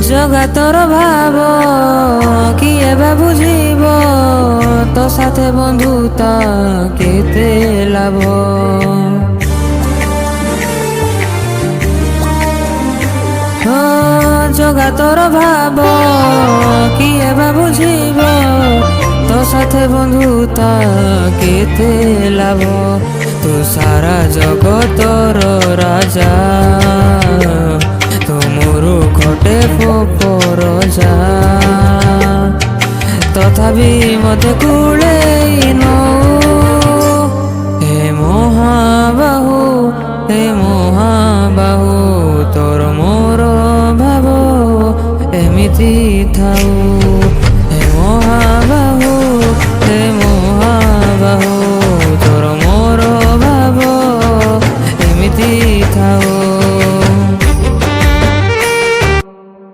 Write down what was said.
জগাতর ভাব কিয়ে বা বুঝিব, তো সাথে বন্ধুতা কেতে লাভ। জগাতর ভাব কিয়ে বা বুঝিব, তো সাথে বন্ধুতা কেতে লাভ। তু সারা জগতর রাজা, তুমরু ঘটে ফোপর যা, তথাপি মতে কুড়েই নৌ। হে মহাবাহু, হে মহাবাহু, তোর মোর ভাব এমিতি থাউ। হে মহাবাহু,